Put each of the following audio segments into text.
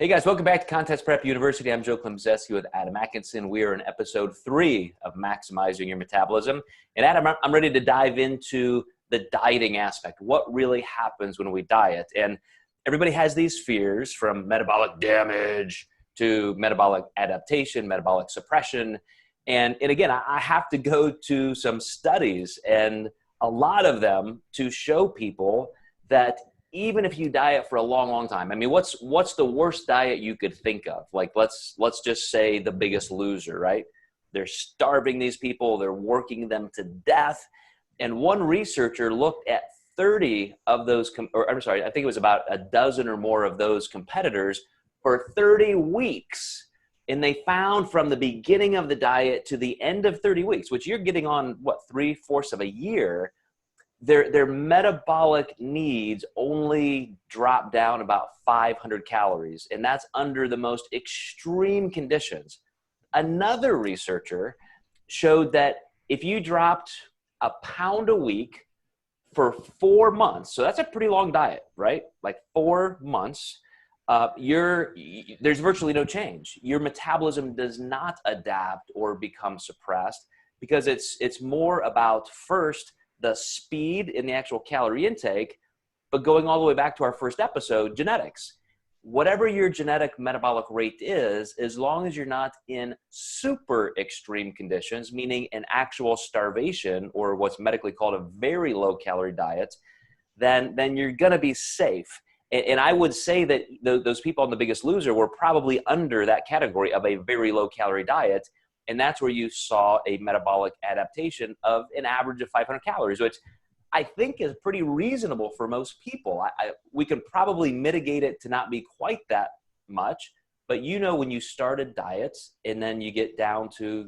Hey guys, welcome back to Contest Prep University. I'm Joe Klemczewski with Adam Atkinson. We are in episode 3 of Maximizing Your Metabolism. And Adam, I'm ready to dive into the dieting aspect. What really happens when we diet? And everybody has these fears, from metabolic damage to metabolic adaptation, metabolic suppression. And again, I have to go to some studies, and a lot of them, to show people that even if you diet for a long, long time, I mean, what's the worst diet you could think of? Like, let's just say The Biggest Loser, right? They're starving these people, they're working them to death. And one researcher looked at 30 of those, I think it was about a dozen or more of those competitors for 30 weeks. And they found from the beginning of the diet to the end of 30 weeks, which you're getting on, what, 3/4 of a year, their metabolic needs only drop down about 500 calories, and that's under the most extreme conditions. Another researcher showed that if you dropped a pound a week for 4 months, so that's a pretty long diet, right? Like 4 months, there's virtually no change. Your metabolism does not adapt or become suppressed, because it's more about, first, the speed in the actual calorie intake, but going all the way back to our first episode, genetics. Whatever your genetic metabolic rate is, as long as you're not in super extreme conditions, meaning an actual starvation or what's medically called a very low calorie diet, then you're going to be safe. And I would say that those people on The Biggest Loser were probably under that category of a very low calorie diet. And that's where you saw a metabolic adaptation of an average of 500 calories, which I think is pretty reasonable for most people. We can probably mitigate it to not be quite that much, but when you started diets and then you get down to,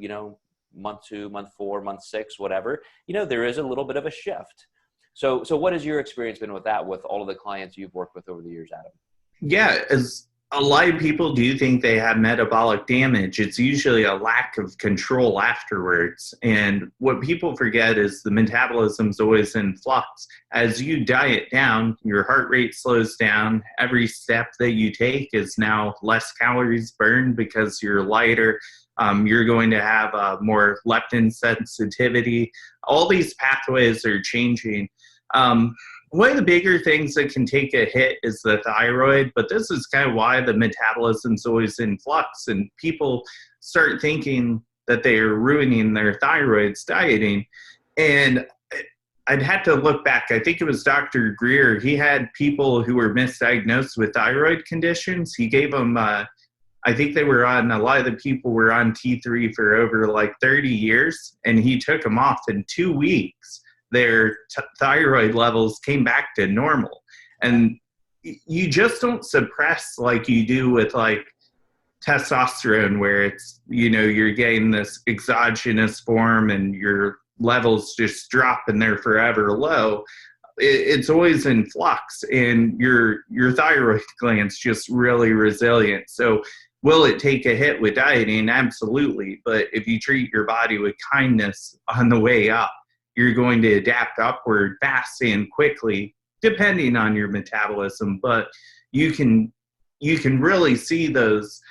month 2, month 4, month 6, whatever, there is a little bit of a shift. So what has your experience been with that, with all of the clients you've worked with over the years, Adam? Yeah, as a lot of people do think they have metabolic damage, it's usually a lack of control afterwards. And what people forget is the metabolism's always in flux. As you diet down, your heart rate slows down. Every step that you take is now less calories burned because you're lighter. You're going to have more leptin sensitivity. All these pathways are changing. One of the bigger things that can take a hit is the thyroid, but this is kind of why the metabolism's always in flux, and people start thinking that they are ruining their thyroids dieting. And I'd have to look back. I think it was Dr. Greer. He had people who were misdiagnosed with thyroid conditions. He gave them, I think a lot of the people were on T3 for over like 30 years, and he took them off in 2 weeks. Their thyroid levels came back to normal. And you just don't suppress like you do with like testosterone, where it's, you're getting this exogenous form and your levels just drop and they're forever low. It's always in flux, and your thyroid gland's just really resilient. So will it take a hit with dieting? Absolutely. But if you treat your body with kindness on the way up, you're going to adapt upward fast and quickly, depending on your metabolism. But you can really see those.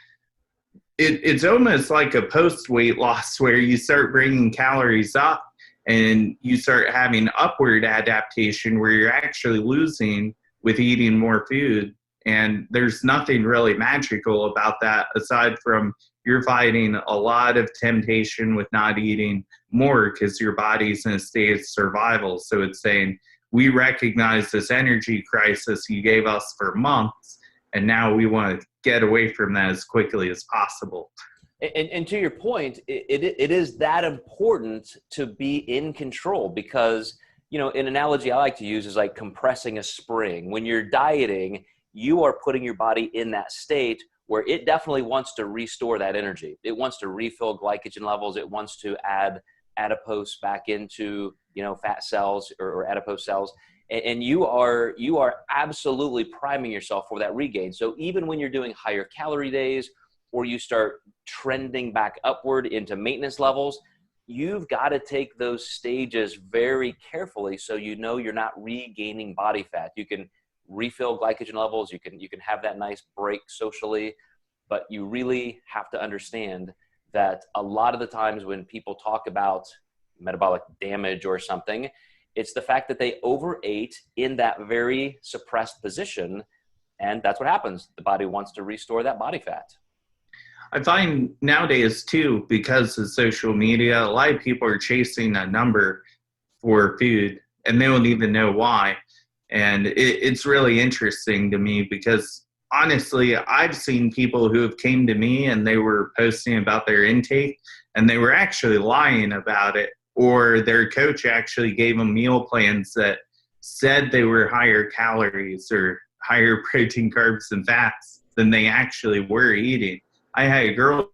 It's almost like a post-weight loss, where you start bringing calories up and you start having upward adaptation, where you're actually losing with eating more food. And there's nothing really magical about that, aside from you're fighting a lot of temptation with not eating more, because your body's in a state of survival. So it's saying, we recognize this energy crisis you gave us for months, and now we want to get away from that as quickly as possible. And to your point, it is that important to be in control, because, an analogy I like to use is like compressing a spring. When you're dieting, you are putting your body in that state where it definitely wants to restore that energy. It wants to refill glycogen levels. It wants to add adipose back into, fat cells or adipose cells. And you are absolutely priming yourself for that regain. So even when you're doing higher calorie days, or you start trending back upward into maintenance levels, you've got to take those stages very carefully, so you're not regaining body fat. You can refill glycogen levels. You can have that nice break socially, but you really have to understand that a lot of the times when people talk about metabolic damage or something, it's the fact that they overate in that very suppressed position. And that's what happens. The body wants to restore that body fat. I find nowadays too, because of social media, a lot of people are chasing a number for food and they don't even know why. And it's really interesting to me because honestly, I've seen people who have came to me and they were posting about their intake and they were actually lying about it, or their coach actually gave them meal plans that said they were higher calories or higher protein, carbs, and fats than they actually were eating. I had a girl,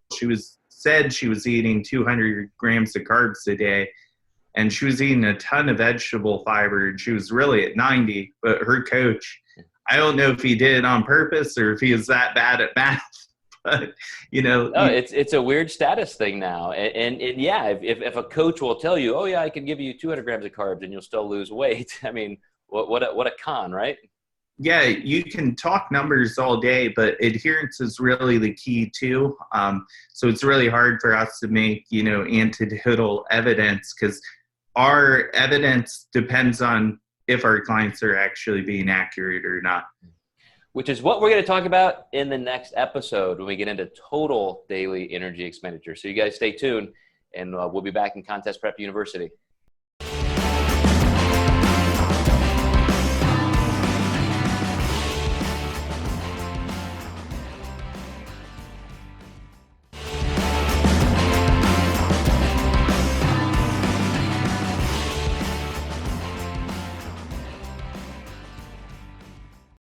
said she was eating 200 grams of carbs a day, and she was eating a ton of vegetable fiber, and she was really at 90, but her coach, I don't know if he did it on purpose or if he was that bad at math, but No, it's a weird status thing now. And yeah, if a coach will tell you, oh yeah, I can give you 200 grams of carbs and you'll still lose weight. I mean, what a con, right? Yeah, you can talk numbers all day, but adherence is really the key too. So it's really hard for us to make, anecdotal evidence because our evidence depends on if our clients are actually being accurate or not. Which is what we're going to talk about in the next episode when we get into total daily energy expenditure. So you guys stay tuned, and we'll be back in Contest Prep University.